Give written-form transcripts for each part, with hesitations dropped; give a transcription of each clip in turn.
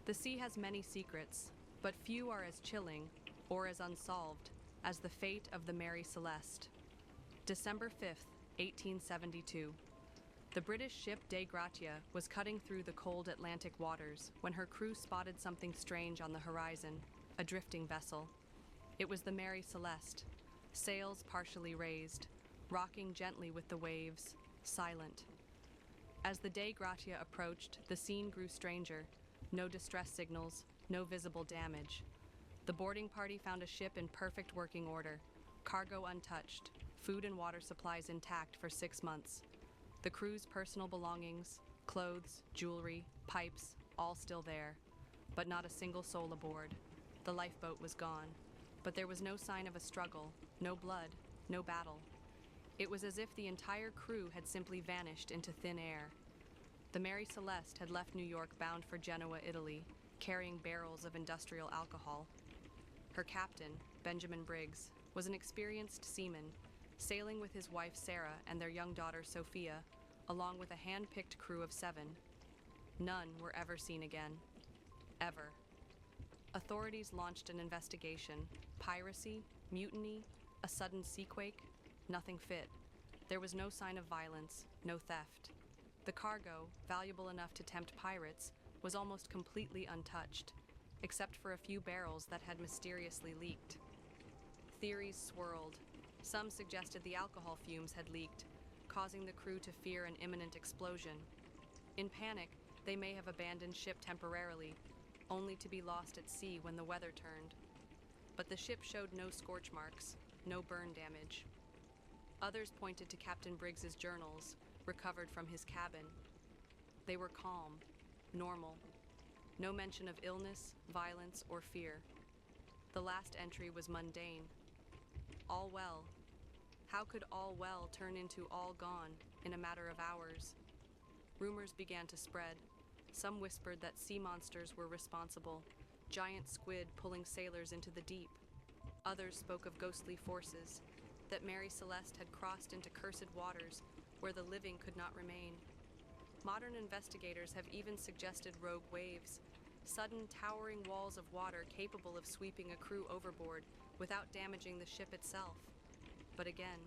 The sea has many secrets, but few are as chilling or as unsolved as the fate of the Mary Celeste. December 5th, 1872. The British ship Dei Gratia was cutting through the cold Atlantic waters when her crew spotted something strange on the horizon, a drifting vessel. It was the Mary Celeste, sails partially raised, rocking gently with the waves, silent. As the Dei Gratia approached, the scene grew stranger. No distress signals, no visible damage. The boarding party found a ship in perfect working order, cargo untouched, food and water supplies intact for 6 months. The crew's personal belongings, clothes, jewelry, pipes, all still there, but not a single soul aboard. The lifeboat was gone, but there was no sign of a struggle, no blood, no battle. It was as if the entire crew had simply vanished into thin air. The Mary Celeste had left New York bound for Genoa, Italy, carrying barrels of industrial alcohol. Her captain, Benjamin Briggs, was an experienced seaman, sailing with his wife Sarah and their young daughter Sophia, along with a hand-picked crew of 7. None were ever seen again. Ever. Authorities launched an investigation. Piracy, mutiny, a sudden seaquake, nothing fit. There was no sign of violence, no theft. The cargo, valuable enough to tempt pirates, was almost completely untouched, except for a few barrels that had mysteriously leaked. Theories swirled. Some suggested the alcohol fumes had leaked, causing the crew to fear an imminent explosion. In panic, they may have abandoned ship temporarily, only to be lost at sea when the weather turned. But the ship showed no scorch marks, no burn damage. Others pointed to Captain Briggs's journals, recovered from his cabin. They were calm, normal. No mention of illness, violence, or fear. The last entry was mundane. All well. How could all well turn into all gone in a matter of hours? Rumors began to spread. Some whispered that sea monsters were responsible, giant squid pulling sailors into the deep. Others spoke of ghostly forces, that Mary Celeste had crossed into cursed waters where the living could not remain. Modern investigators have even suggested rogue waves, sudden towering walls of water capable of sweeping a crew overboard without damaging the ship itself. But again,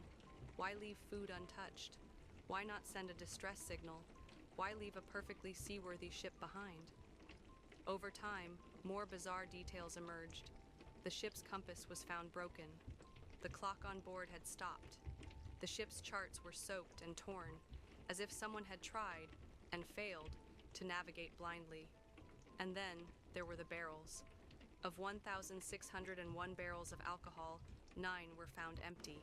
why leave food untouched? Why not send a distress signal? Why leave a perfectly seaworthy ship behind? Over time, more bizarre details emerged. The ship's compass was found broken. The clock on board had stopped. The ship's charts were soaked and torn, as if someone had tried, and failed, to navigate blindly. And then there were the barrels. Of 1,601 barrels of alcohol, 9 were found empty.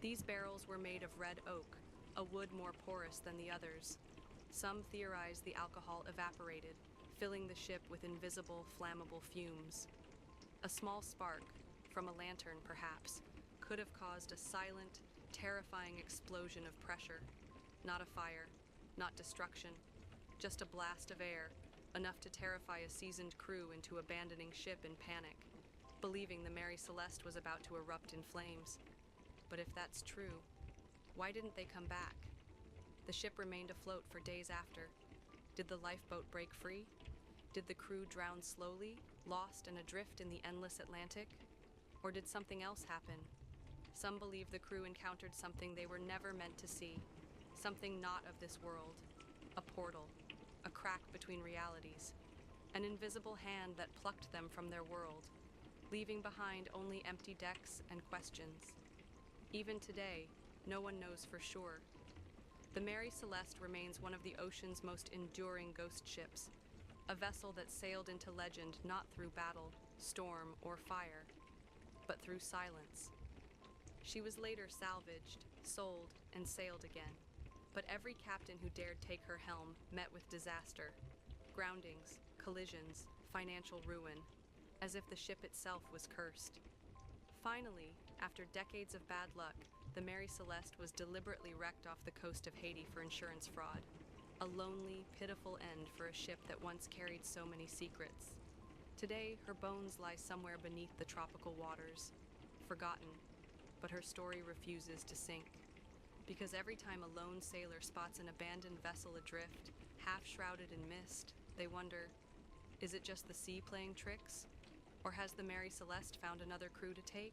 These barrels were made of red oak, a wood more porous than the others. Some theorize the alcohol evaporated, filling the ship with invisible, flammable fumes. A small spark, from a lantern perhaps, could have caused a silent, terrifying explosion of pressure. Not a fire, not destruction, just a blast of air, enough to terrify a seasoned crew into abandoning ship in panic, believing the Mary Celeste was about to erupt in flames. But if that's true, why didn't they come back? The ship remained afloat for days after. Did the lifeboat break free? Did the crew drown slowly, lost and adrift in the endless Atlantic? Or did something else happen? Some believe the crew encountered something they were never meant to see, something not of this world, a portal, a crack between realities, an invisible hand that plucked them from their world, leaving behind only empty decks and questions. Even today, no one knows for sure. The Mary Celeste remains one of the ocean's most enduring ghost ships, a vessel that sailed into legend not through battle, storm, or fire, but through silence. She was later salvaged, sold, and sailed again, but every captain who dared take her helm met with disaster, groundings, collisions, financial ruin, as if the ship itself was cursed. Finally, after decades of bad luck, the Mary Celeste was deliberately wrecked off the coast of Haiti for insurance fraud, a lonely, pitiful end for a ship that once carried so many secrets. Today, her bones lie somewhere beneath the tropical waters, forgotten, but her story refuses to sink. Because every time a lone sailor spots an abandoned vessel adrift, half shrouded in mist, they wonder, Is it just the sea playing tricks? Or has the Mary Celeste found another crew to take?